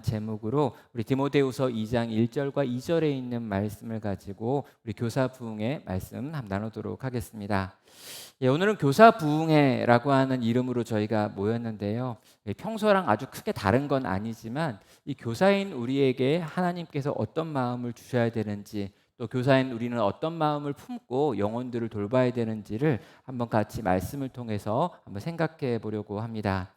하는 제목으로 우리 디모데후서 2장 1절과 2절에 있는 말씀을 가지고 우리 교사 부흥회 말씀 한번 나누도록 하겠습니다. 오늘은 교사 부흥회라고 하는 이름으로 저희가 모였는데요. 평소랑 아주 크게 다른 건 아니지만 이 교사인 우리에게 하나님께서 어떤 마음을 주셔야 되는지, 또 교사인 우리는 어떤 마음을 품고 영혼들을 돌봐야 되는지를 한번 같이 말씀을 통해서 한번 생각해 보려고 합니다.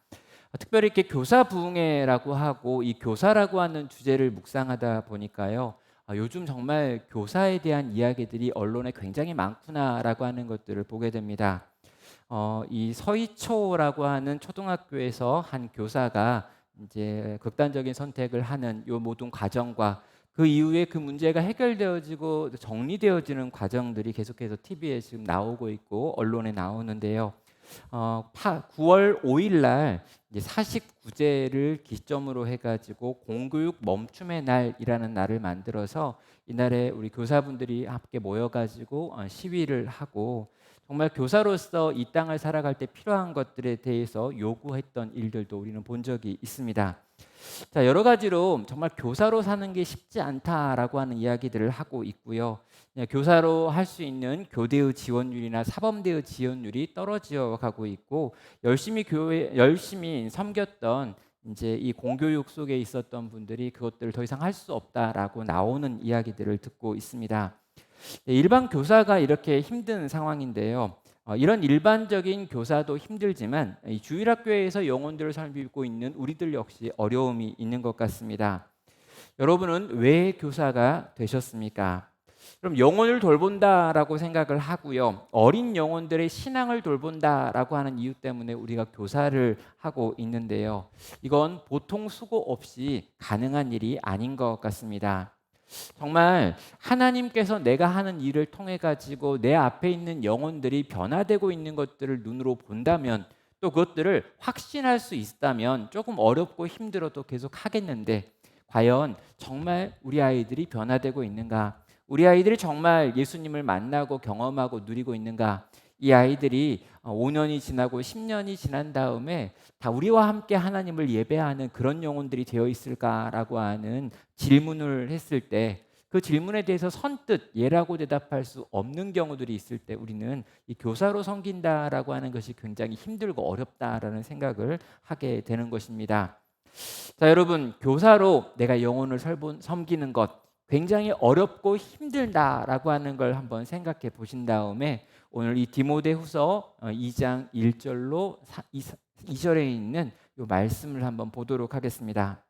특별히 이렇게 교사 부흥회라고 하고 이 교사라고 하는 주제를 묵상하다 보니까요. 요즘 정말 교사에 대한 이야기들이 언론에 굉장히 많구나라고 하는 것들을 보게 됩니다. 이 서희초라고 하는 초등학교에서 한 교사가 이제 극단적인 선택을 하는 요 모든 과정과 그 이후에 그 문제가 해결되어지고 정리되어지는 과정들이 계속해서 TV에 지금 나오고 있고 언론에 나오는데요. 9월 5일 날 이제 49제를 기점으로 해가지고 공교육 멈춤의 날이라는 날을 만들어서 이날에 우리 교사분들이 함께 모여가지고 시위를 하고 정말 교사로서 이 땅을 살아갈 때 필요한 것들에 대해서 요구했던 일들도 우리는 본 적이 있습니다. 자, 여러 가지로 정말 교사로 사는 게 쉽지 않다라고 하는 이야기들을 하고 있고요. 교사로 할 수 있는 교대의 지원율이나 사범대의 지원율이 떨어져 가고 있고 열심히 섬겼던 이제 이 공교육 속에 있었던 분들이 그것들을 더 이상 할 수 없다라고 나오는 이야기들을 듣고 있습니다. 일반 교사가 이렇게 힘든 상황인데요. 이런 일반적인 교사도 힘들지만 이 주일학교에서 영혼들을 살피고 있는 우리들 역시 어려움이 있는 것 같습니다. 여러분은 왜 교사가 되셨습니까? 그럼 영혼을 돌본다라고 생각을 하고요. 어린 영혼들의 신앙을 돌본다라고 하는 이유 때문에 우리가 교사를 하고 있는데요. 이건 보통 수고 없이 가능한 일이 아닌 것 같습니다. 정말 하나님께서 내가 하는 일을 통해 가지고 내 앞에 있는 영혼들이 변화되고 있는 것들을 눈으로 본다면, 또 그것들을 확신할 수 있다면 조금 어렵고 힘들어도 계속 하겠는데, 과연 정말 우리 아이들이 변화되고 있는가? 우리 아이들이 정말 예수님을 만나고 경험하고 누리고 있는가? 이 아이들이 5년이 지나고 10년이 지난 다음에 다 우리와 함께 하나님을 예배하는 그런 영혼들이 되어 있을까라고 하는 질문을 했을 때, 그 질문에 대해서 선뜻 예라고 대답할 수 없는 경우들이 있을 때 우리는 이 교사로 섬긴다라고 하는 것이 굉장히 힘들고 어렵다라는 생각을 하게 되는 것입니다. 자, 여러분, 교사로 내가 영혼을 섬기는 것 굉장히 어렵고 힘들다라고 하는 걸 한번 생각해 보신 다음에 오늘 이 디모데후서 2장 1절로 2절에 있는 이 말씀을 한번 보도록 하겠습니다.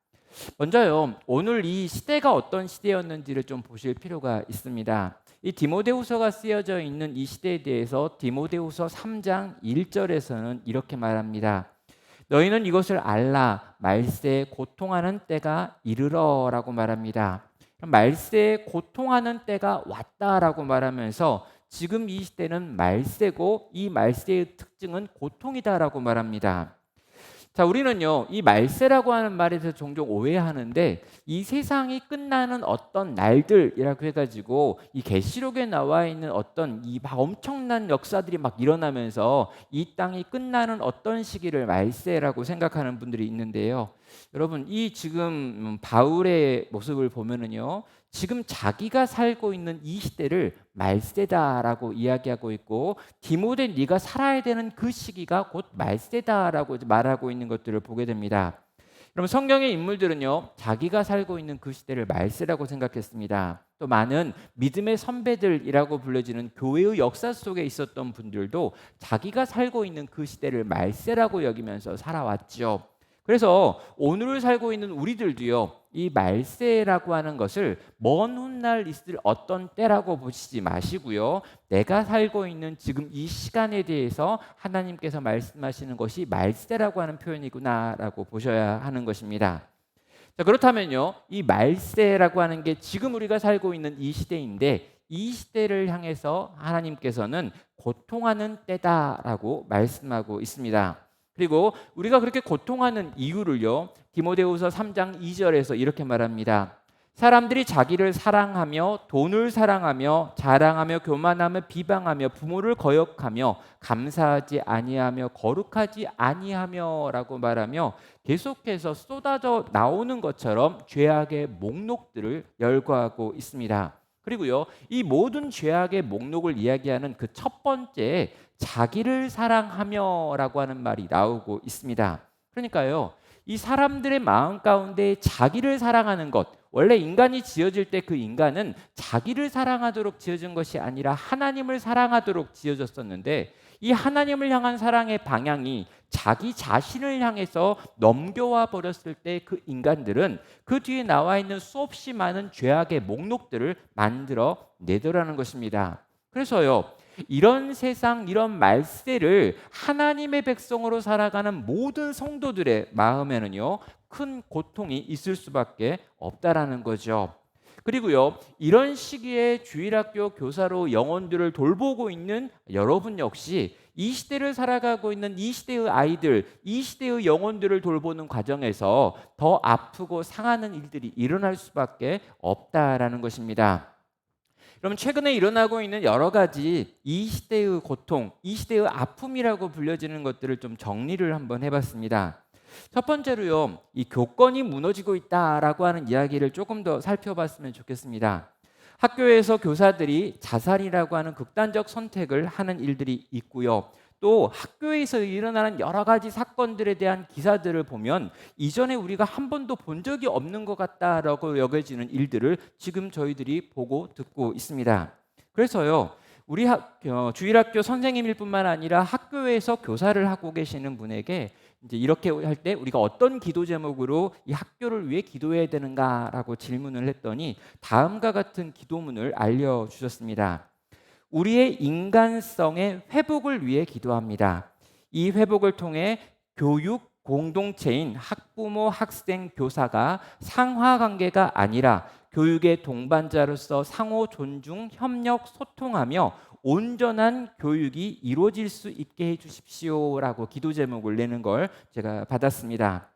먼저요, 오늘 이 시대가 어떤 시대였는지를 좀 보실 필요가 있습니다. 이 디모데후서가 쓰여져 있는 이 시대에 대해서 디모데후서 3장 1절에서는 이렇게 말합니다. 너희는 이것을 알라, 말세에 고통하는 때가 이르러라고 말합니다. 말세에 고통하는 때가 왔다라고 말하면서 지금 이 시대는 말세고 이 말세의 특징은 고통이다라고 말합니다. 자, 우리는요, 이 말세라고 하는 말에 대해서 종종 오해하는데 이 세상이 끝나는 어떤 날들이라고 해가지고 이 계시록에 나와 있는 어떤 이 막 엄청난 역사들이 막 일어나면서 이 땅이 끝나는 어떤 시기를 말세라고 생각하는 분들이 있는데요. 여러분, 이 지금 바울의 모습을 보면은요, 지금 자기가 살고 있는 이 시대를 말세다라고 이야기하고 있고, 디모데 네가 살아야 되는 그 시기가 곧 말세다라고 말하고 있는 것들을 보게 됩니다. 그럼 성경의 인물들은요, 자기가 살고 있는 그 시대를 말세라고 생각했습니다. 또 많은 믿음의 선배들이라고 불려지는 교회의 역사 속에 있었던 분들도 자기가 살고 있는 그 시대를 말세라고 여기면서 살아왔죠. 그래서 오늘을 살고 있는 우리들도요, 이 말세라고 하는 것을 먼 훗날 있을 어떤 때라고 보시지 마시고요, 내가 살고 있는 지금 이 시간에 대해서 하나님께서 말씀하시는 것이 말세라고 하는 표현이구나라고 보셔야 하는 것입니다. 자, 그렇다면요, 이 말세라고 하는 게 지금 우리가 살고 있는 이 시대인데, 이 시대를 향해서 하나님께서는 고통하는 때다라고 말씀하고 있습니다. 그리고 우리가 그렇게 고통하는 이유를요, 디모데후서 3장 2절에서 이렇게 말합니다. 사람들이 자기를 사랑하며 돈을 사랑하며 자랑하며 교만하며 비방하며 부모를 거역하며 감사하지 아니하며 거룩하지 아니하며라고 말하며 계속해서 쏟아져 나오는 것처럼 죄악의 목록들을 열거하고 있습니다. 그리고요, 이 모든 죄악의 목록을 이야기하는 그 첫 번째 자기를 사랑하며라고 하는 말이 나오고 있습니다. 그러니까요, 이 사람들의 마음 가운데 자기를 사랑하는 것, 원래 인간이 지어질 때 그 인간은 자기를 사랑하도록 지어진 것이 아니라 하나님을 사랑하도록 지어졌었는데, 이 하나님을 향한 사랑의 방향이 자기 자신을 향해서 넘겨와 버렸을 때 그 인간들은 그 뒤에 나와 있는 수없이 많은 죄악의 목록들을 만들어 내더라는 것입니다. 그래서요, 이런 세상, 이런 말세를 하나님의 백성으로 살아가는 모든 성도들의 마음에는요, 큰 고통이 있을 수밖에 없다라는 거죠. 그리고요, 이런 시기에 주일학교 교사로 영혼들을 돌보고 있는 여러분 역시 이 시대를 살아가고 있는 이 시대의 아이들, 이 시대의 영혼들을 돌보는 과정에서 더 아프고 상하는 일들이 일어날 수밖에 없다라는 것입니다. 그럼 최근에 일어나고 있는 여러 가지 이 시대의 고통, 이 시대의 아픔이라고 불려지는 것들을 좀 정리를 한번 해봤습니다. 첫 번째로요, 이 교권이 무너지고 있다라고 하는 이야기를 조금 더 살펴봤으면 좋겠습니다. 학교에서 교사들이 자살이라고 하는 극단적 선택을 하는 일들이 있고요. 또 학교에서 일어나는 여러 가지 사건들에 대한 기사들을 보면 이전에 우리가 한 번도 본 적이 없는 것 같다라고 여겨지는 일들을 지금 저희들이 보고 듣고 있습니다. 그래서요, 우리 주일학교 선생님일 뿐만 아니라 학교에서 교사를 하고 계시는 분에게 이제 이렇게 할 때 우리가 어떤 기도 제목으로 이 학교를 위해 기도해야 되는가라고 질문을 했더니 다음과 같은 기도문을 알려주셨습니다. 우리의 인간성의 회복을 위해 기도합니다. 이 회복을 통해 교육 공동체인 학부모, 학생, 교사가 상하관계가 아니라 교육의 동반자로서 상호 존중, 협력, 소통하며 온전한 교육이 이루어질 수 있게 해주십시오라고 기도 제목을 내는 걸 제가 받았습니다.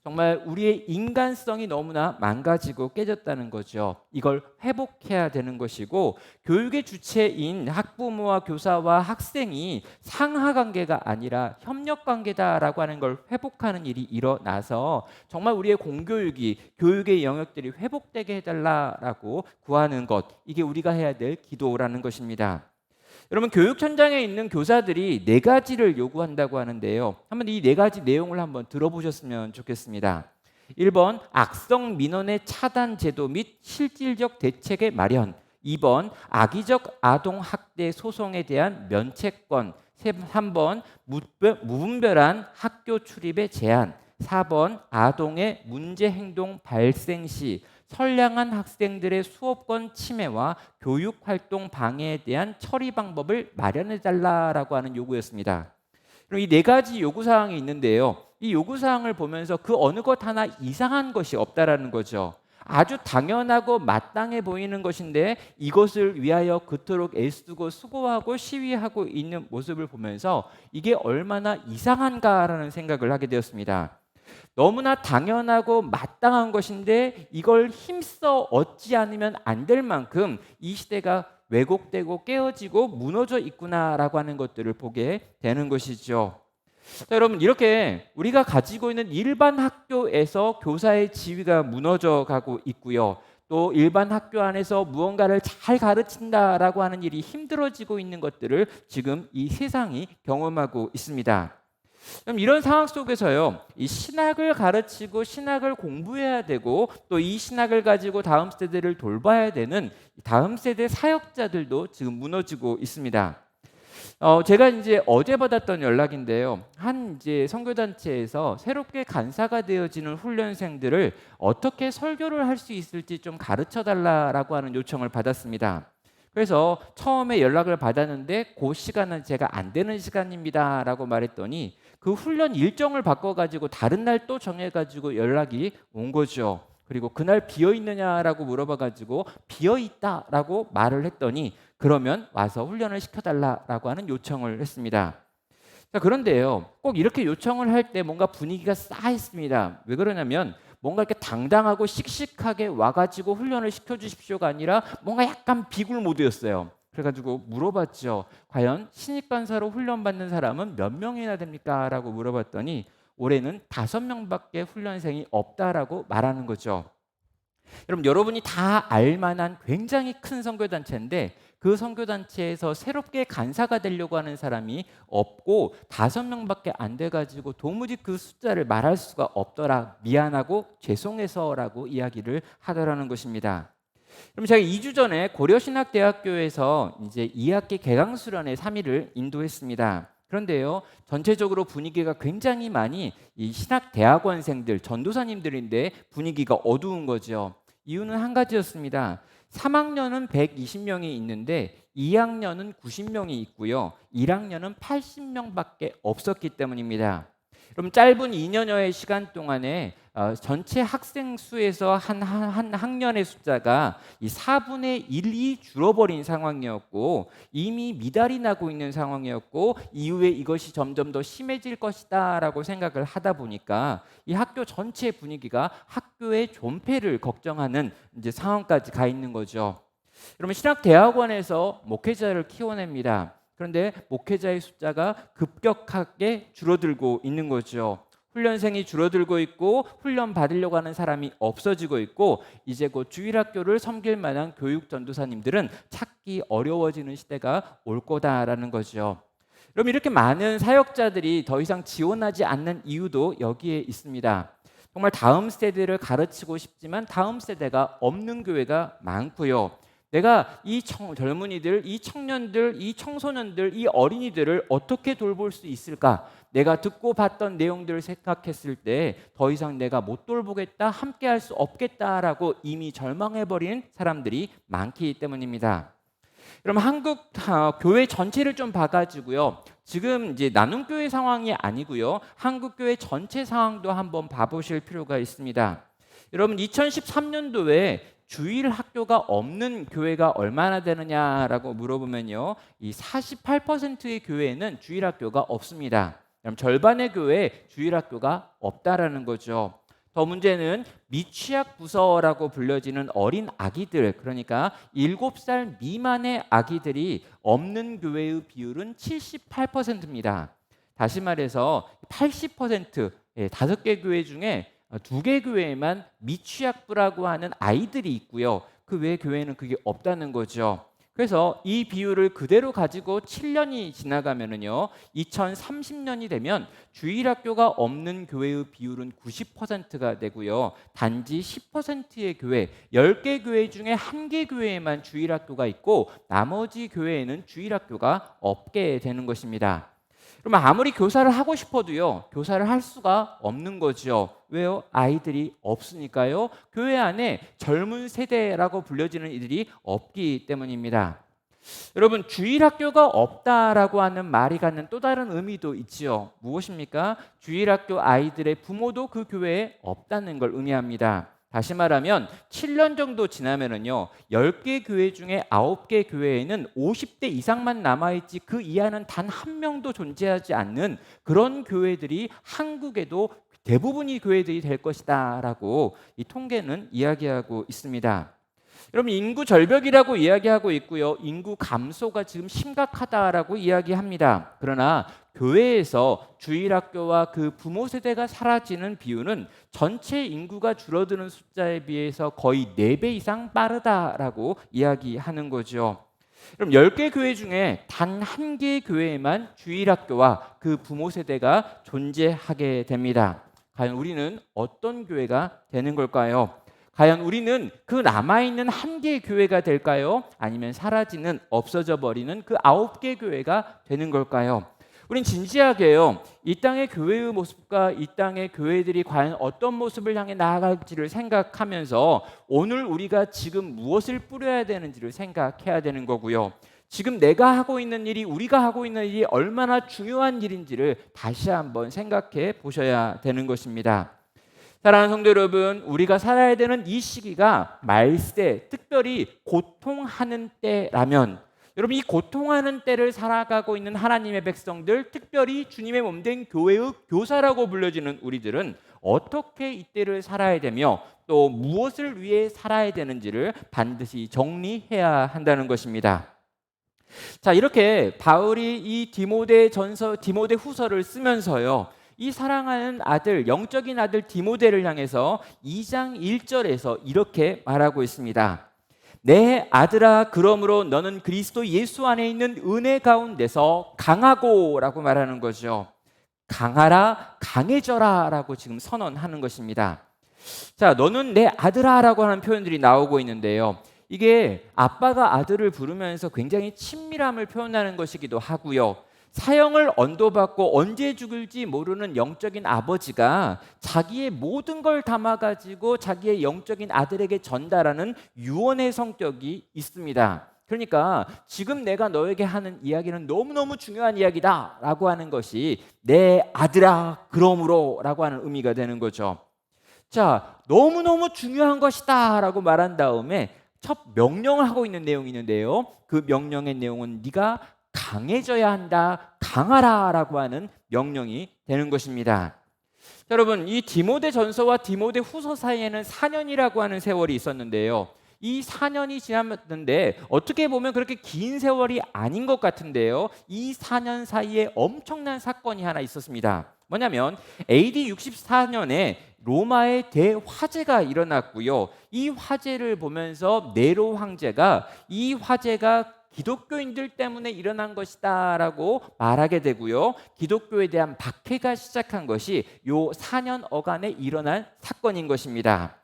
정말 우리의 인간성이 너무나 망가지고 깨졌다는 거죠. 이걸 회복해야 되는 것이고, 교육의 주체인 학부모와 교사와 학생이 상하 관계가 아니라 협력 관계다라고 하는 걸 회복하는 일이 일어나서 정말 우리의 공교육이, 교육의 영역들이 회복되게 해달라라고 구하는 것, 이게 우리가 해야 될 기도라는 것입니다. 여러분, 교육 현장에 있는 교사들이 네 가지를 요구한다고 하는데요. 한번 이 네 가지 내용을 한번 들어보셨으면 좋겠습니다. 1번, 악성 민원의 차단 제도 및 실질적 대책의 마련. 2번, 악의적 아동 학대 소송에 대한 면책권. 3번, 무분별한 학교 출입의 제한. 4번, 아동의 문제 행동 발생 시 선량한 학생들의 수업권 침해와 교육활동 방해에 대한 처리 방법을 마련해달라고 하는 요구였습니다. 그럼 이 네 가지 요구사항이 있는데요. 이 요구사항을 보면서 그 어느 것 하나 이상한 것이 없다라는 거죠. 아주 당연하고 마땅해 보이는 것인데 이것을 위하여 그토록 애쓰고 수고하고 시위하고 있는 모습을 보면서 이게 얼마나 이상한가라는 생각을 하게 되었습니다. 너무나 당연하고 마땅한 것인데 이걸 힘써 얻지 않으면 안 될 만큼 이 시대가 왜곡되고 깨어지고 무너져 있구나라고 하는 것들을 보게 되는 것이죠. 자, 여러분, 이렇게 우리가 가지고 있는 일반 학교에서 교사의 지위가 무너져 가고 있고요. 또 일반 학교 안에서 무언가를 잘 가르친다라고 하는 일이 힘들어지고 있는 것들을 지금 이 세상이 경험하고 있습니다. 그럼 이런 상황 속에서요, 이 신학을 가르치고 신학을 공부해야 되고 또 이 신학을 가지고 다음 세대를 돌봐야 되는 다음 세대 사역자들도 지금 무너지고 있습니다. 제가 이제 어제 받았던 연락인데요. 한 이제 선교단체에서 새롭게 간사가 되어지는 훈련생들을 어떻게 설교를 할 수 있을지 좀 가르쳐 달라라고 하는 요청을 받았습니다. 그래서 처음에 연락을 받았는데 그 시간은 제가 안 되는 시간입니다라고 말했더니 그 훈련 일정을 바꿔가지고 다른 날 또 정해가지고 연락이 온 거죠. 그리고 그날 비어 있느냐라고 물어봐가지고 비어 있다라고 말을 했더니 그러면 와서 훈련을 시켜달라라고 하는 요청을 했습니다. 자, 그런데요, 꼭 이렇게 요청을 할 때 뭔가 분위기가 싸했습니다. 왜 그러냐면 뭔가 이렇게 당당하고 씩씩하게 와가지고 훈련을 시켜주십시오가 아니라 뭔가 약간 비굴 모드였어요. 그래가지고 물어봤죠. 과연 신입관사로 훈련받는 사람은 몇 명이나 됩니까? 라고 물어봤더니 올해는 5명밖에 훈련생이 없다라고 말하는 거죠. 여러분이 다 알만한 굉장히 큰 선교단체인데 그 선교단체에서 새롭게 간사가 되려고 하는 사람이 없고 5명밖에 안 돼가지고 도무지 그 숫자를 말할 수가 없더라. 미안하고 죄송해서라고 이야기를 하더라는 것입니다. 그럼 제가 2주 전에 고려신학대학교에서 이제 2학기 개강수련회 3일을 인도했습니다. 그런데요, 전체적으로 분위기가 굉장히 많이 이 신학대학원생들, 전도사님들인데 분위기가 어두운 거죠. 이유는 한 가지였습니다. 3학년은 120명이 있는데 2학년은 90명이 있고요. 1학년은 80명밖에 없었기 때문입니다. 그럼 짧은 2년여의 시간 동안에 전체 학생 수에서 한 학년의 숫자가 이 4분의 1이 줄어버린 상황이었고 이미 미달이 나고 있는 상황이었고 이후에 이것이 점점 더 심해질 것이다라고 생각을 하다 보니까 이 학교 전체 분위기가 학교의 존폐를 걱정하는 이제 상황까지 가 있는 거죠. 그러면 신학대학원에서 목회자를 키워냅니다. 그런데 목회자의 숫자가 급격하게 줄어들고 있는 거죠. 훈련생이 줄어들고 있고 훈련 받으려고 하는 사람이 없어지고 있고 이제 곧 주일학교를 섬길 만한 교육 전도사님들은 찾기 어려워지는 시대가 올 거다라는 거죠. 그럼 이렇게 많은 사역자들이 더 이상 지원하지 않는 이유도 여기에 있습니다. 정말 다음 세대를 가르치고 싶지만 다음 세대가 없는 교회가 많고요. 내가 이 젊은이들, 이 청년들, 이 청소년들, 이 어린이들을 어떻게 돌볼 수 있을까? 내가 듣고 봤던 내용들을 생각했을 때 더 이상 내가 못 돌보겠다, 함께 할 수 없겠다라고 이미 절망해버린 사람들이 많기 때문입니다. 그럼 한국 교회 전체를 좀 봐가지고요. 지금 이제 나눔교회 상황이 아니고요. 한국교회 전체 상황도 한번 봐보실 필요가 있습니다. 여러분 2013년도에 주일 학교가 없는 교회가 얼마나 되느냐라고 물어보면요. 이 48%의 교회에는 주일 학교가 없습니다. 그럼 절반의 교회에 주일 학교가 없다라는 거죠. 더 문제는 미취학 부서라고 불려지는 어린 아기들, 그러니까 7살 미만의 아기들이 없는 교회의 비율은 78%입니다. 다시 말해서 80%, 5개 교회 중에 2개 교회에만 미취학부라고 하는 아이들이 있고요. 그 외 교회는 그게 없다는 거죠. 그래서 이 비율을 그대로 가지고 7년이 지나가면은요, 2030년이 되면 주일학교가 없는 교회의 비율은 90%가 되고요, 단지 10%의 교회, 10개 교회 중에 1개 교회에만 주일학교가 있고 나머지 교회에는 주일학교가 없게 되는 것입니다. 그러면 아무리 교사를 하고 싶어도요, 교사를 할 수가 없는 거죠. 왜요? 아이들이 없으니까요. 교회 안에 젊은 세대라고 불려지는 이들이 없기 때문입니다. 여러분, 주일학교가 없다라고 하는 말이 갖는 또 다른 의미도 있지요. 무엇입니까? 주일학교 아이들의 부모도 그 교회에 없다는 걸 의미합니다. 다시 말하면 7년 정도 지나면은요, 10개 교회 중에 9개 교회에는 50대 이상만 남아있지 그 이하는 단 한 명도 존재하지 않는 그런 교회들이 한국에도 대부분이 교회들이 될 것이다 라고 이 통계는 이야기하고 있습니다. 여러분, 인구 절벽이라고 이야기하고 있고요, 인구 감소가 지금 심각하다라고 이야기합니다. 그러나 교회에서 주일학교와 그 부모 세대가 사라지는 비율은 전체 인구가 줄어드는 숫자에 비해서 거의 4배 이상 빠르다라고 이야기하는 거죠. 그럼 10개 교회 중에 단 1개의 교회에만 주일학교와 그 부모 세대가 존재하게 됩니다. 과연 우리는 어떤 교회가 되는 걸까요? 과연 우리는 그 남아있는 1개의 교회가 될까요? 아니면 사라지는, 없어져 버리는 그 9개 교회가 되는 걸까요? 우린 진지하게요, 이 땅의 교회의 모습과 이 땅의 교회들이 과연 어떤 모습을 향해 나아갈지를 생각하면서 오늘 우리가 지금 무엇을 뿌려야 되는지를 생각해야 되는 거고요. 지금 내가 하고 있는 일이, 우리가 하고 있는 일이 얼마나 중요한 일인지를 다시 한번 생각해 보셔야 되는 것입니다. 사랑하는 성도 여러분, 우리가 살아야 되는 이 시기가 말세, 특별히 고통하는 때라면 여러분, 이 고통하는 때를 살아가고 있는 하나님의 백성들, 특별히 주님의 몸된 교회의 교사라고 불려지는 우리들은 어떻게 이 때를 살아야 되며 또 무엇을 위해 살아야 되는지를 반드시 정리해야 한다는 것입니다. 자, 이렇게 바울이 이 디모데 후서를 쓰면서요, 이 사랑하는 아들, 영적인 아들 디모데를 향해서 2장 1절에서 이렇게 말하고 있습니다. 내 아들아, 그러므로 너는 그리스도 예수 안에 있는 은혜 가운데서 강하고 라고 말하는 거죠. 강하라, 강해져라 라고 지금 선언하는 것입니다. 자, 너는 내 아들아 라고 하는 표현들이 나오고 있는데요, 이게 아빠가 아들을 부르면서 굉장히 친밀함을 표현하는 것이기도 하고요, 사형을 언도받고 언제 죽을지 모르는 영적인 아버지가 자기의 모든 걸 담아가지고 자기의 영적인 아들에게 전달하는 유언의 성격이 있습니다. 그러니까 지금 내가 너에게 하는 이야기는 너무너무 중요한 이야기다 라고 하는 것이 내 아들아 그러므로 라고 하는 의미가 되는 거죠. 자, 너무너무 중요한 것이다 라고 말한 다음에 첫 명령을 하고 있는 내용이 있는데요, 그 명령의 내용은 네가 강해져야 한다, 강하라 라고 하는 명령이 되는 것입니다. 여러분, 이 디모데 전서와 디모데 후서 사이에는 4년이라고 하는 세월이 있었는데요, 이 4년이 지났는데 어떻게 보면 그렇게 긴 세월이 아닌 것 같은데요, 이 4년 사이에 엄청난 사건이 하나 있었습니다. 뭐냐면 AD 64년에 로마의 대화재가 일어났고요, 이 화재를 보면서 네로 황제가 이 화재가 기독교인들 때문에 일어난 것이다 라고 말하게 되고요, 기독교에 대한 박해가 시작한 것이 요 4년 어간에 일어난 사건인 것입니다.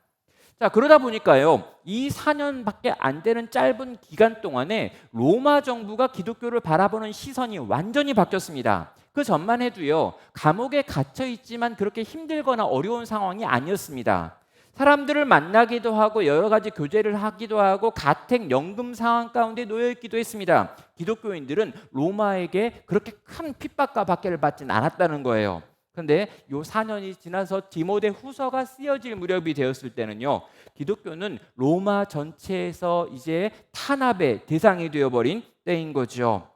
자, 그러다 보니까요, 이 4년밖에 안 되는 짧은 기간 동안에 로마 정부가 기독교를 바라보는 시선이 완전히 바뀌었습니다. 그 전만 해도요, 감옥에 갇혀 있지만 그렇게 힘들거나 어려운 상황이 아니었습니다. 사람들을 만나기도 하고 여러 가지 교제를 하기도 하고 가택 연금 상황 가운데 놓여 있기도 했습니다. 기독교인들은 로마에게 그렇게 큰 핍박과 박해를 받지는 않았다는 거예요. 그런데 요 4년이 지나서 디모데 후서가 쓰여질 무렵이 되었을 때는요, 기독교는 로마 전체에서 이제 탄압의 대상이 되어버린 때인 거죠.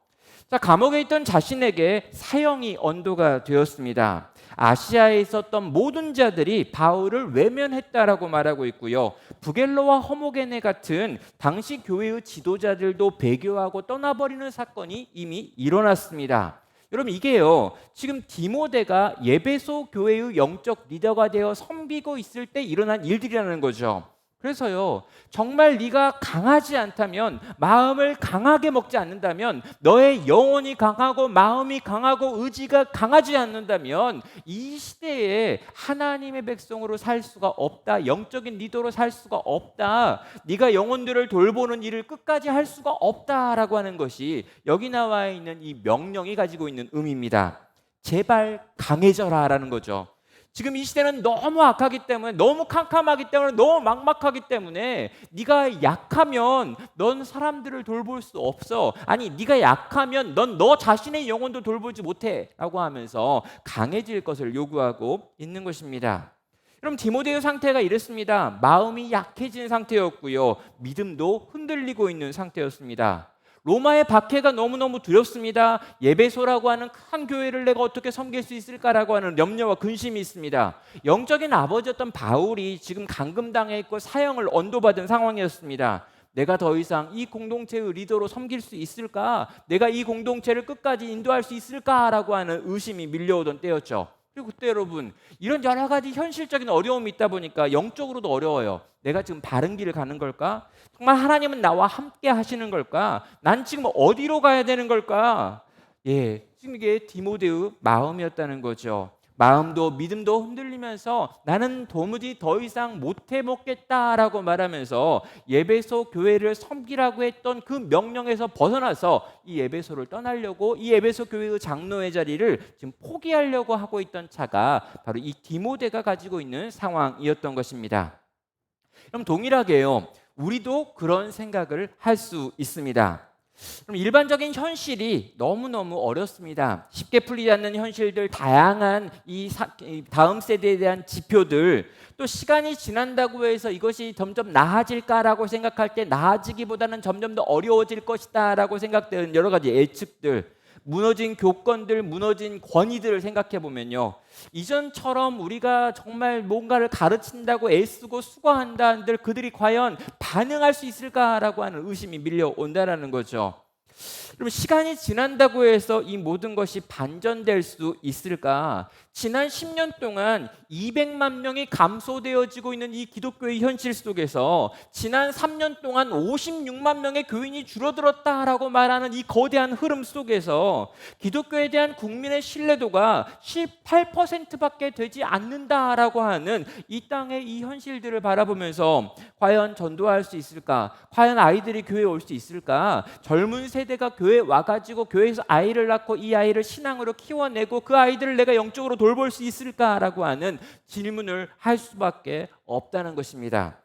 자, 감옥에 있던 자신에게 사형이 언도가 되었습니다. 아시아에 있었던 모든 자들이 바울을 외면했다라고 말하고 있고요, 부겔로와 허모게네 같은 당시 교회의 지도자들도 배교하고 떠나버리는 사건이 이미 일어났습니다. 여러분, 이게요, 지금 디모데가 예배소 교회의 영적 리더가 되어 섬기고 있을 때 일어난 일들이라는 거죠. 그래서요, 정말 네가 강하지 않다면, 마음을 강하게 먹지 않는다면, 너의 영혼이 강하고 마음이 강하고 의지가 강하지 않는다면 이 시대에 하나님의 백성으로 살 수가 없다, 영적인 리더로 살 수가 없다, 네가 영혼들을 돌보는 일을 끝까지 할 수가 없다라고 하는 것이 여기 나와 있는 이 명령이 가지고 있는 의미입니다. 제발 강해져라 라는 거죠. 지금 이 시대는 너무 악하기 때문에, 너무 캄캄하기 때문에, 너무 막막하기 때문에 네가 약하면 넌 사람들을 돌볼 수 없어. 아니, 네가 약하면 넌 너 자신의 영혼도 돌보지 못해 라고 하면서 강해질 것을 요구하고 있는 것입니다. 그럼 디모데의 상태가 이랬습니다. 마음이 약해진 상태였고요, 믿음도 흔들리고 있는 상태였습니다. 로마의 박해가 너무너무 두렵습니다. 예배소라고 하는 큰 교회를 내가 어떻게 섬길 수 있을까라고 하는 염려와 근심이 있습니다. 영적인 아버지였던 바울이 지금 감금당해 있고 사형을 언도받은 상황이었습니다. 내가 더 이상 이 공동체의 리더로 섬길 수 있을까? 내가 이 공동체를 끝까지 인도할 수 있을까라고 하는 의심이 밀려오던 때였죠. 그리고 그때 여러분, 이런 여러 가지 현실적인 어려움이 있다 보니까 영적으로도 어려워요. 내가 지금 바른 길을 가는 걸까? 정말 하나님은 나와 함께 하시는 걸까? 난 지금 어디로 가야 되는 걸까? 예, 지금 이게 디모데의 마음이었다는 거죠. 마음도 믿음도 흔들리면서 나는 도무지 더 이상 못해 먹겠다라고 말하면서 예배소 교회를 섬기라고 했던 그 명령에서 벗어나서 이 예배소를 떠나려고, 이 예배소 교회의 장로의 자리를 지금 포기하려고 하고 있던 차가 바로 이 디모데가 가지고 있는 상황이었던 것입니다. 그럼 동일하게요, 우리도 그런 생각을 할 수 있습니다. 그럼 일반적인 현실이 너무너무 어렵습니다. 쉽게 풀리지 않는 현실들, 다양한 이 다음 세대에 대한 지표들, 또 시간이 지난다고 해서 이것이 점점 나아질까라고 생각할 때 나아지기보다는 점점 더 어려워질 것이다라고 생각되는 여러 가지 예측들, 무너진 교권들, 무너진 권위들을 생각해 보면요, 이전처럼 우리가 정말 뭔가를 가르친다고 애쓰고 수고한다 한들 그들이 과연 반응할 수 있을까라고 하는 의심이 밀려온다라는 거죠. 그럼 시간이 지난다고 해서 이 모든 것이 반전될 수 있을까? 지난 10년 동안 200만 명이 감소되어지고 있는 이 기독교의 현실 속에서 지난 3년 동안 56만 명의 교인이 줄어들었다라고 말하는 이 거대한 흐름 속에서 기독교에 대한 국민의 신뢰도가 18%밖에 되지 않는다라고 하는 이 땅의 이 현실들을 바라보면서 과연 전도할 수 있을까? 과연 아이들이 교회에 올 수 있을까? 젊은 세대가 교회에 와가지고 교회에서 아이를 낳고 이 아이를 신앙으로 키워내고 그 아이들을 내가 영적으로 돌볼 수 있을까라고 하는 질문을 할 수밖에 없다는 것입니다.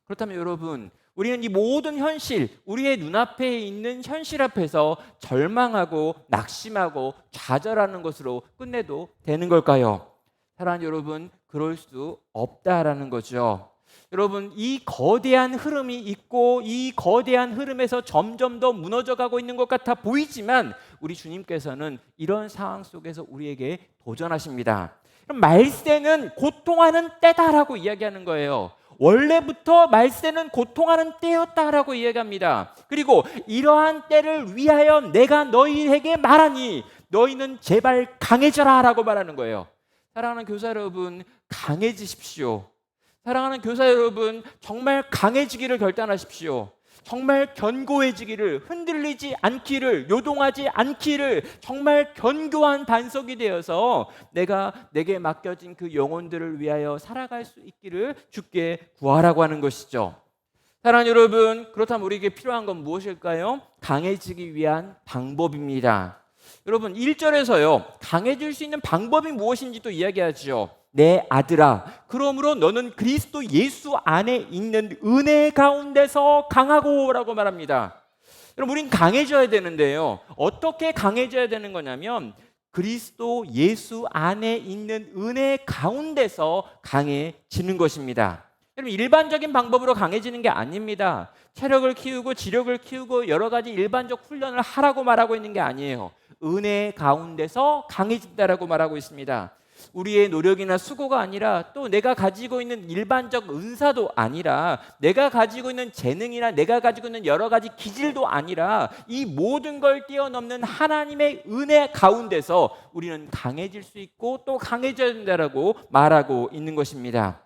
그렇다면 여러분, 우리는 이 모든 현실, 우리의 눈앞에 있는 현실 앞에서 절망하고 낙심하고 좌절하는 것으로 끝내도 되는 걸까요? 사랑하는 여러분, 그럴 수 없다라는 거죠. 여러분, 이 거대한 흐름이 있고 이 거대한 흐름에서 점점 더 무너져가고 있는 것 같아 보이지만 우리 주님께서는 이런 상황 속에서 우리에게 도전하십니다. 그럼 말세는 고통하는 때다라고 이야기하는 거예요. 원래부터 말세는 고통하는 때였다라고 이야기합니다. 그리고 이러한 때를 위하여 내가 너희에게 말하니 너희는 제발 강해져라 라고 말하는 거예요. 사랑하는 교사 여러분, 강해지십시오. 사랑하는 교사 여러분, 정말 강해지기를 결단하십시오. 정말 견고해지기를, 흔들리지 않기를, 요동하지 않기를, 정말 견고한 반석이 되어서 내게 맡겨진 그 영혼들을 위하여 살아갈 수 있기를 주께 구하라고 하는 것이죠. 사랑하는 여러분, 그렇다면 우리에게 필요한 건 무엇일까요? 강해지기 위한 방법입니다. 여러분, 1절에서요, 강해질 수 있는 방법이 무엇인지 또 이야기하죠. 내 아들아, 그러므로 너는 그리스도 예수 안에 있는 은혜 가운데서 강하고 라고 말합니다. 여러분, 우린 강해져야 되는데요, 어떻게 강해져야 되는 거냐면 그리스도 예수 안에 있는 은혜 가운데서 강해지는 것입니다. 여러분, 일반적인 방법으로 강해지는 게 아닙니다. 체력을 키우고 지력을 키우고 여러 가지 일반적 훈련을 하라고 말하고 있는 게 아니에요. 은혜 가운데서 강해진다라고 말하고 있습니다. 우리의 노력이나 수고가 아니라 또 내가 가지고 있는 일반적 은사도 아니라 내가 가지고 있는 재능이나 내가 가지고 있는 여러 가지 기질도 아니라 이 모든 걸 뛰어넘는 하나님의 은혜 가운데서 우리는 강해질 수 있고 또 강해져야 된다라고 말하고 있는 것입니다.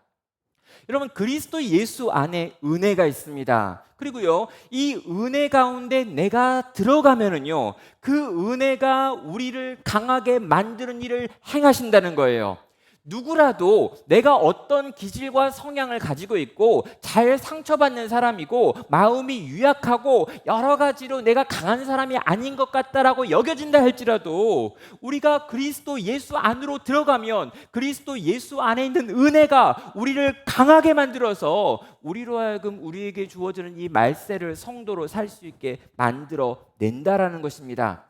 여러분, 그리스도 예수 안에 은혜가 있습니다. 그리고요, 이 은혜 가운데 내가 들어가면은요, 그 은혜가 우리를 강하게 만드는 일을 행하신다는 거예요. 누구라도 내가 어떤 기질과 성향을 가지고 있고 잘 상처받는 사람이고 마음이 유약하고 여러 가지로 내가 강한 사람이 아닌 것 같다라고 여겨진다 할지라도 우리가 그리스도 예수 안으로 들어가면 그리스도 예수 안에 있는 은혜가 우리를 강하게 만들어서 우리로 하여금 우리에게 주어지는 이 말세를 성도로 살 수 있게 만들어 낸다라는 것입니다.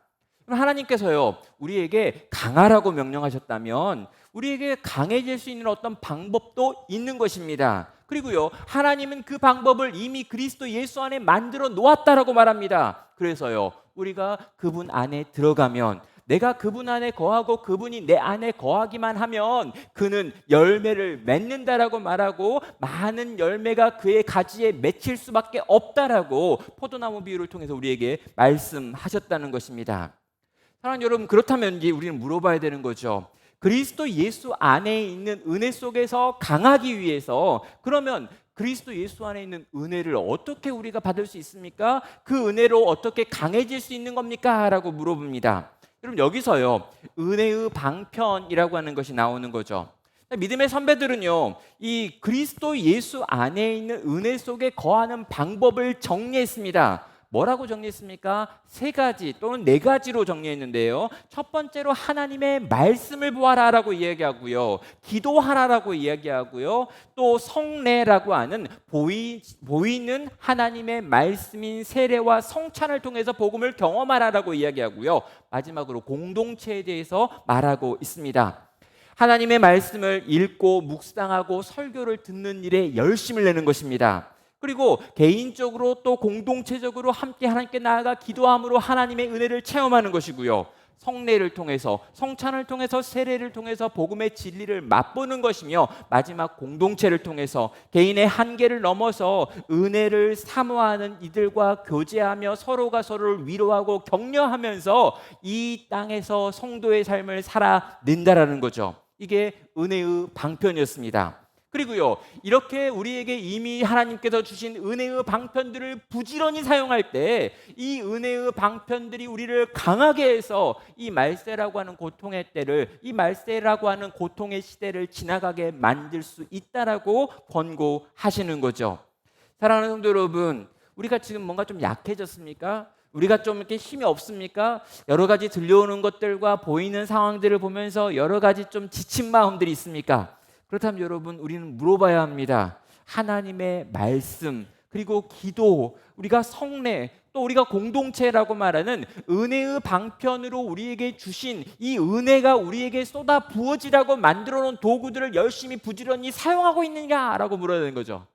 하나님께서요, 우리에게 강하라고 명령하셨다면 우리에게 강해질 수 있는 어떤 방법도 있는 것입니다. 그리고요, 하나님은 그 방법을 이미 그리스도 예수 안에 만들어 놓았다라고 말합니다. 그래서요, 우리가 그분 안에 들어가면, 내가 그분 안에 거하고 그분이 내 안에 거하기만 하면 그는 열매를 맺는다라고 말하고 많은 열매가 그의 가지에 맺힐 수밖에 없다라고 포도나무 비유를 통해서 우리에게 말씀하셨다는 것입니다. 사랑하는 여러분, 그렇다면 이제 우리는 물어봐야 되는 거죠. 그리스도 예수 안에 있는 은혜 속에서 강하기 위해서 그러면 그리스도 예수 안에 있는 은혜를 어떻게 우리가 받을 수 있습니까? 그 은혜로 어떻게 강해질 수 있는 겁니까? 라고 물어봅니다. 여러분, 여기서요, 은혜의 방편이라고 하는 것이 나오는 거죠. 믿음의 선배들은요, 이 그리스도 예수 안에 있는 은혜 속에 거하는 방법을 정리했습니다. 뭐라고 정리했습니까? 세 가지 또는 네 가지로 정리했는데요. 첫 번째로 하나님의 말씀을 보아라라고 이야기하고요. 기도하라라고 이야기하고요. 또 성례라고 하는 보이는 하나님의 말씀인 세례와 성찬을 통해서 복음을 경험하라라고 이야기하고요. 마지막으로 공동체에 대해서 말하고 있습니다. 하나님의 말씀을 읽고 묵상하고 설교를 듣는 일에 열심을 내는 것입니다. 그리고 개인적으로 또 공동체적으로 함께 하나님께 나아가 기도함으로 하나님의 은혜를 체험하는 것이고요. 성례를 통해서, 성찬을 통해서, 세례를 통해서 복음의 진리를 맛보는 것이며, 마지막 공동체를 통해서 개인의 한계를 넘어서 은혜를 사모하는 이들과 교제하며 서로가 서로를 위로하고 격려하면서 이 땅에서 성도의 삶을 살아낸다라는 거죠. 이게 은혜의 방편이었습니다. 그리고요, 이렇게 우리에게 이미 하나님께서 주신 은혜의 방편들을 부지런히 사용할 때 이 은혜의 방편들이 우리를 강하게 해서 이 말세라고 하는 고통의 때를, 이 말세라고 하는 고통의 시대를 지나가게 만들 수 있다라고 권고하시는 거죠. 사랑하는 성도 여러분, 우리가 지금 뭔가 좀 약해졌습니까? 우리가 좀 이렇게 힘이 없습니까? 여러 가지 들려오는 것들과 보이는 상황들을 보면서 여러 가지 좀 지친 마음들이 있습니까? 그렇다면 여러분, 우리는 물어봐야 합니다. 하나님의 말씀, 그리고 기도, 우리가 성례, 또 우리가 공동체라고 말하는 은혜의 방편으로 우리에게 주신 이 은혜가 우리에게 쏟아 부어지라고 만들어 놓은 도구들을 열심히 부지런히 사용하고 있느냐라고 물어야 되는 거죠.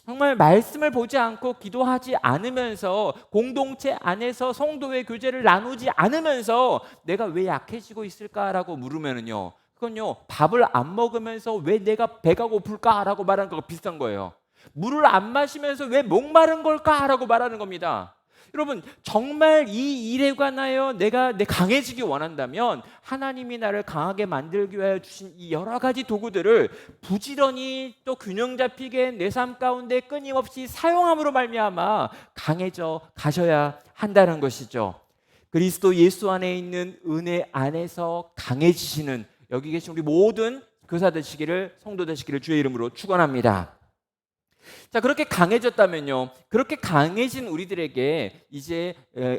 정말 말씀을 보지 않고 기도하지 않으면서 공동체 안에서 성도의 교제를 나누지 않으면서 내가 왜 약해지고 있을까라고 물으면요, 그건요, 밥을 안 먹으면서 왜 내가 배가 고플까라고 말하는 거가 비슷한 거예요. 물을 안 마시면서 왜 목마른 걸까라고 말하는 겁니다. 여러분, 정말 이 일에 관하여 내가 강해지기 원한다면 하나님이 나를 강하게 만들기 위하여 주신 이 여러 가지 도구들을 부지런히 또 균형 잡히게 내 삶 가운데 끊임없이 사용함으로 말미암아 강해져 가셔야 한다는 것이죠. 그리스도 예수 안에 있는 은혜 안에서 강해지시는 여기 계신 우리 모든 교사 되시기를, 성도 되시기를 주의 이름으로 축원합니다. 자, 그렇게 강해졌다면요, 그렇게 강해진 우리들에게 이제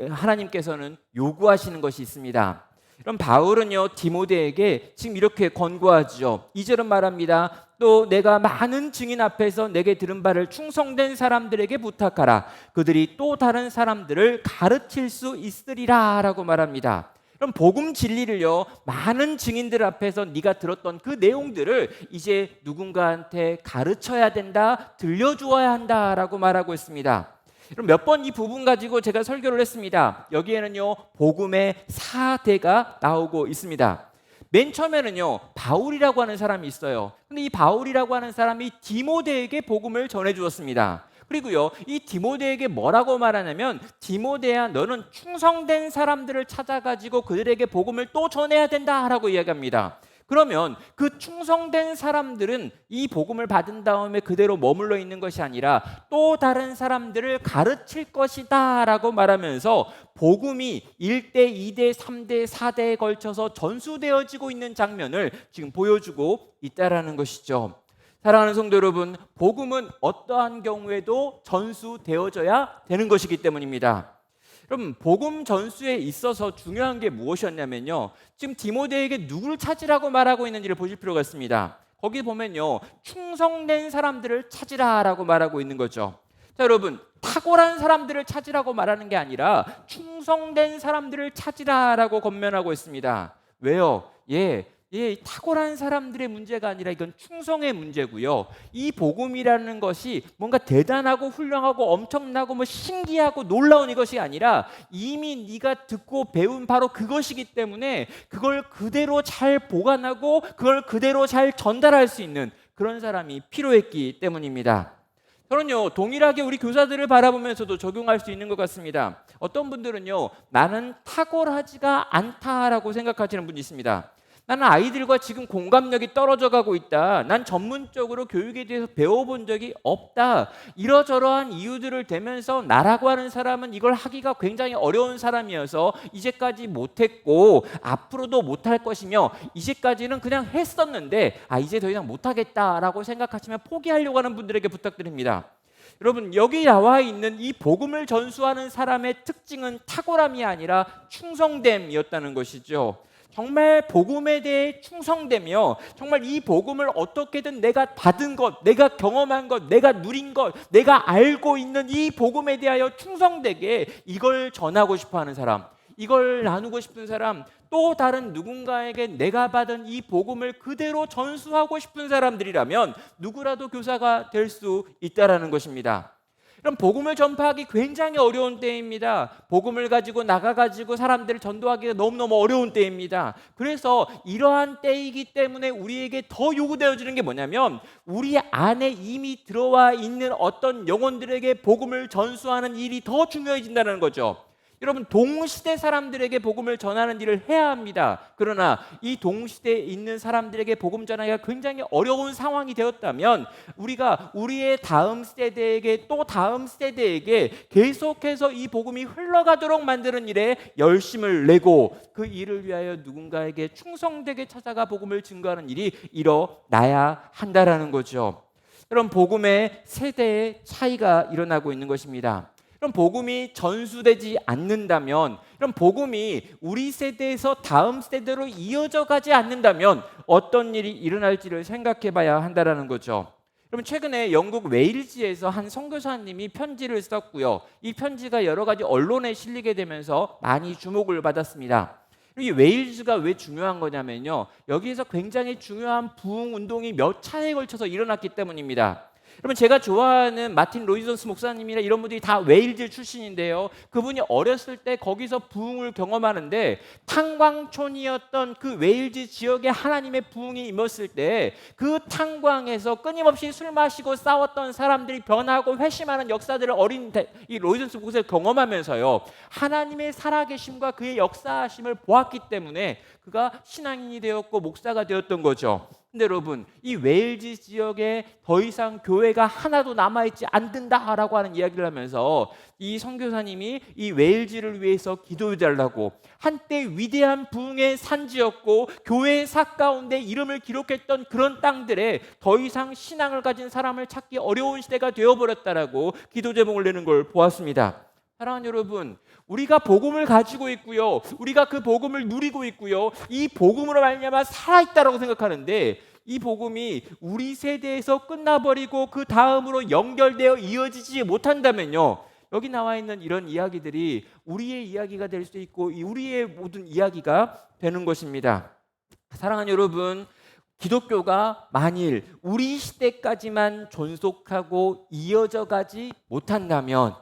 하나님께서는 요구하시는 것이 있습니다. 그럼 바울은요, 디모데에게 지금 이렇게 권고하죠. 2절은 말합니다. 또 내가 많은 증인 앞에서 내게 들은 바를 충성된 사람들에게 부탁하라. 그들이 또 다른 사람들을 가르칠 수 있으리라 라고 말합니다. 그럼 복음 진리를요, 많은 증인들 앞에서 네가 들었던 그 내용들을 이제 누군가한테 가르쳐야 된다, 들려주어야 한다라고 말하고 있습니다. 그럼 몇 번 이 부분 가지고 제가 설교를 했습니다. 여기에는요, 복음의 4대가 나오고 있습니다. 맨 처음에는요, 바울이라고 하는 사람이 있어요. 근데 이 바울이라고 하는 사람이 디모데에게 복음을 전해 주었습니다. 그리고요, 이 디모데에게 뭐라고 말하냐면, 디모데야, 너는 충성된 사람들을 찾아가지고 그들에게 복음을 또 전해야 된다라고 이야기합니다. 그러면 그 충성된 사람들은 이 복음을 받은 다음에 그대로 머물러 있는 것이 아니라 또 다른 사람들을 가르칠 것이다 라고 말하면서 복음이 1대, 2대, 3대, 4대에 걸쳐서 전수되어지고 있는 장면을 지금 보여주고 있다라는 것이죠. 사랑하는 성도 여러분, 복음은 어떠한 경우에도 전수되어져야 되는 것이기 때문입니다. 여러분, 복음 전수에 있어서 중요한 게 무엇이었냐면요, 지금 디모데에게 누구를 찾으라고 말하고 있는지를 보실 필요가 있습니다. 거기 보면요, 충성된 사람들을 찾으라라고 말하고 있는 거죠. 자, 여러분, 탁월한 사람들을 찾으라고 말하는 게 아니라 충성된 사람들을 찾으라라고 권면하고 있습니다. 왜요? 탁월한 사람들의 문제가 아니라 이건 충성의 문제고요. 이 복음이라는 것이 뭔가 대단하고 훌륭하고 엄청나고 신기하고 놀라운 이것이 아니라 이미 네가 듣고 배운 바로 그것이기 때문에 그걸 그대로 잘 보관하고 그걸 그대로 잘 전달할 수 있는 그런 사람이 필요했기 때문입니다. 저는요, 동일하게 우리 교사들을 바라보면서도 적용할 수 있는 것 같습니다. 어떤 분들은요, 나는 탁월하지가 않다라고 생각하시는 분이 있습니다. 나는 아이들과 지금 공감력이 떨어져 가고 있다. 난 전문적으로 교육에 대해서 배워본 적이 없다. 이러저러한 이유들을 대면서 나라고 하는 사람은 이걸 하기가 굉장히 어려운 사람이어서 이제까지 못했고 앞으로도 못할 것이며 이제까지는 그냥 했었는데 이제 더 이상 못하겠다라고 생각하시면 포기하려고 하는 분들에게 부탁드립니다. 여러분, 여기 나와 있는 이 복음을 전수하는 사람의 특징은 탁월함이 아니라 충성됨이었다는 것이죠. 정말 복음에 대해 충성되며 정말 이 복음을 어떻게든 내가 받은 것, 내가 경험한 것, 내가 누린 것, 내가 알고 있는 이 복음에 대하여 충성되게 이걸 전하고 싶어하는 사람, 이걸 나누고 싶은 사람, 또 다른 누군가에게 내가 받은 이 복음을 그대로 전수하고 싶은 사람들이라면 누구라도 교사가 될 수 있다라는 것입니다. 그럼 복음을 전파하기 굉장히 어려운 때입니다. 복음을 가지고 나가가지고 사람들을 전도하기가 너무너무 어려운 때입니다. 그래서 이러한 때이기 때문에 우리에게 더 요구되어지는 게 뭐냐면 우리 안에 이미 들어와 있는 어떤 영혼들에게 복음을 전수하는 일이 더 중요해진다는 거죠. 여러분, 동시대 사람들에게 복음을 전하는 일을 해야 합니다. 그러나 이 동시대에 있는 사람들에게 복음 전하기가 굉장히 어려운 상황이 되었다면 우리가 우리의 다음 세대에게 또 다음 세대에게 계속해서 이 복음이 흘러가도록 만드는 일에 열심을 내고 그 일을 위하여 누군가에게 충성되게 찾아가 복음을 증거하는 일이 일어나야 한다라는 거죠. 여러분, 복음의 세대의 차이가 일어나고 있는 것입니다. 그럼 복음이 전수되지 않는다면, 그럼 복음이 우리 세대에서 다음 세대로 이어져 가지 않는다면 어떤 일이 일어날지를 생각해 봐야 한다는 거죠. 그럼 최근에 영국 웨일즈에서 한 선교사님이 편지를 썼고요. 이 편지가 여러 가지 언론에 실리게 되면서 많이 주목을 받았습니다. 이 웨일즈가 왜 중요한 거냐면요, 여기에서 굉장히 중요한 부흥 운동이 몇 차례에 걸쳐서 일어났기 때문입니다. 여러분, 제가 좋아하는 마틴 로이존스 목사님이나 이런 분들이 다 웨일즈 출신인데요, 그분이 어렸을 때 거기서 부흥을 경험하는데 탄광촌이었던 그 웨일즈 지역에 하나님의 부흥이 임했을 때 그 탄광에서 끊임없이 술 마시고 싸웠던 사람들이 변하고 회심하는 역사들을 어린 이 로이존스 목사를 경험하면서요, 하나님의 살아계심과 그의 역사하심을 보았기 때문에 그가 신앙인이 되었고 목사가 되었던 거죠. 근데 여러분, 이 웨일즈 지역에 더 이상 교회가 하나도 남아있지 않는다라고 하는 이야기를 하면서 이 선교사님이 이 웨일즈를 위해서 기도해달라고, 한때 위대한 부흥의 산지였고 교회의 사 가운데 이름을 기록했던 그런 땅들에 더 이상 신앙을 가진 사람을 찾기 어려운 시대가 되어버렸다라고 기도 제목을 내는 걸 보았습니다. 사랑하는 여러분, 우리가 복음을 가지고 있고요, 우리가 그 복음을 누리고 있고요, 이 복음으로 말미암아 살아있다라고 생각하는데 이 복음이 우리 세대에서 끝나버리고 그 다음으로 연결되어 이어지지 못한다면요, 여기 나와 있는 이런 이야기들이 우리의 이야기가 될 수 있고 우리의 모든 이야기가 되는 것입니다. 사랑하는 여러분, 기독교가 만일 우리 시대까지만 존속하고 이어져 가지 못한다면,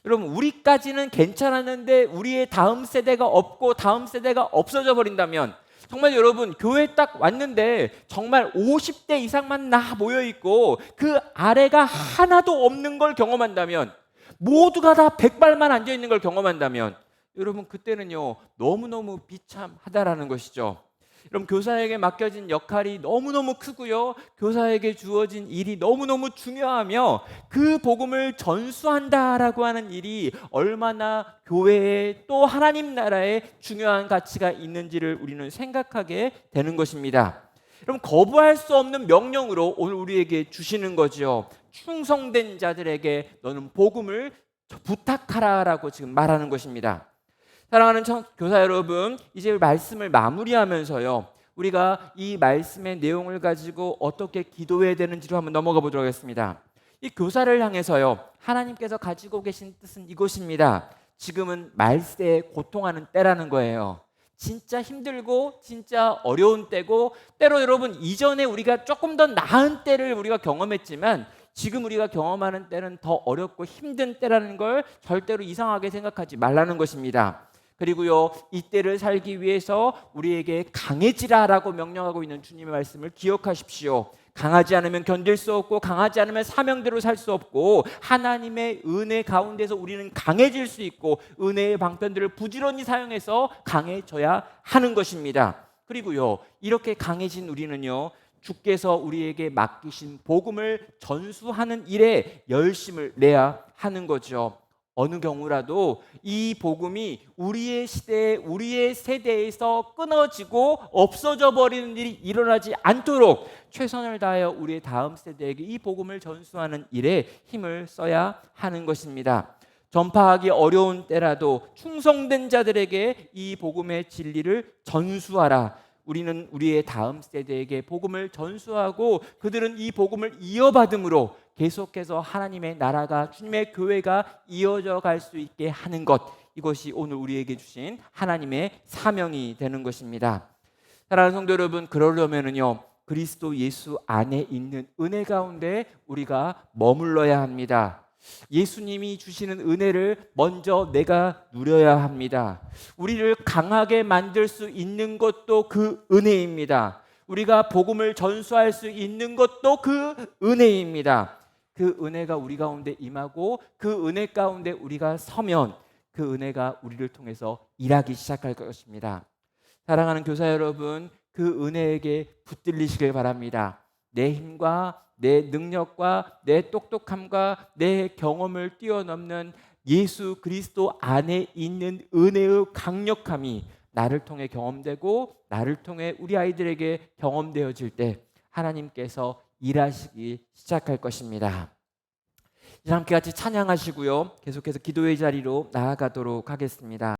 여러분, 우리까지는 괜찮았는데 우리의 다음 세대가 없고 다음 세대가 없어져 버린다면, 정말 여러분, 교회 딱 왔는데 정말 50대 이상만 나 모여있고 그 아래가 하나도 없는 걸 경험한다면, 모두가 다 백발만 앉아있는 걸 경험한다면, 여러분, 그때는요 너무너무 비참하다라는 것이죠. 여러분, 교사에게 맡겨진 역할이 너무너무 크고요, 교사에게 주어진 일이 너무너무 중요하며 그 복음을 전수한다라고 하는 일이 얼마나 교회에 또 하나님 나라에 중요한 가치가 있는지를 우리는 생각하게 되는 것입니다. 여러분, 거부할 수 없는 명령으로 오늘 우리에게 주시는 거죠. 충성된 자들에게 너는 복음을 부탁하라라고 지금 말하는 것입니다. 사랑하는 교사 여러분, 이제 말씀을 마무리하면서요, 우리가 이 말씀의 내용을 가지고 어떻게 기도해야 되는지로 한번 넘어가 보도록 하겠습니다. 이 교사를 향해서요, 하나님께서 가지고 계신 뜻은 이것입니다. 지금은 말세에 고통하는 때라는 거예요. 진짜 힘들고 진짜 어려운 때고, 때로 여러분 이전에 우리가 조금 더 나은 때를 우리가 경험했지만 지금 우리가 경험하는 때는 더 어렵고 힘든 때라는 걸 절대로 이상하게 생각하지 말라는 것입니다. 그리고요, 이때를 살기 위해서 우리에게 강해지라라고 명령하고 있는 주님의 말씀을 기억하십시오. 강하지 않으면 견딜 수 없고 강하지 않으면 사명대로 살 수 없고, 하나님의 은혜 가운데서 우리는 강해질 수 있고 은혜의 방편들을 부지런히 사용해서 강해져야 하는 것입니다. 그리고요, 이렇게 강해진 우리는요, 주께서 우리에게 맡기신 복음을 전수하는 일에 열심을 내야 하는 거죠. 어느 경우라도 이 복음이 우리의 시대에 우리의 세대에서 끊어지고 없어져 버리는 일이 일어나지 않도록 최선을 다하여 우리의 다음 세대에게 이 복음을 전수하는 일에 힘을 써야 하는 것입니다. 전파하기 어려운 때라도 충성된 자들에게 이 복음의 진리를 전수하라. 우리는 우리의 다음 세대에게 복음을 전수하고 그들은 이 복음을 이어받음으로 계속해서 하나님의 나라가, 주님의 교회가 이어져 갈 수 있게 하는 것, 이것이 오늘 우리에게 주신 하나님의 사명이 되는 것입니다. 사랑하는 성도 여러분, 그러려면요 그리스도 예수 안에 있는 은혜 가운데 우리가 머물러야 합니다. 예수님이 주시는 은혜를 먼저 내가 누려야 합니다. 우리를 강하게 만들 수 있는 것도 그 은혜입니다. 우리가 복음을 전수할 수 있는 것도 그 은혜입니다. 그 은혜가 우리 가운데 임하고 그 은혜 가운데 우리가 서면 그 은혜가 우리를 통해서 일하기 시작할 것입니다. 사랑하는 교사 여러분, 그 은혜에게 붙들리시길 바랍니다. 내 힘과 내 능력과 내 똑똑함과 내 경험을 뛰어넘는 예수 그리스도 안에 있는 은혜의 강력함이 나를 통해 경험되고 나를 통해 우리 아이들에게 경험되어질 때 하나님께서 일하시기 시작할 것입니다. 이제 함께 같이 찬양하시고요, 계속해서 기도의 자리로 나아가도록 하겠습니다.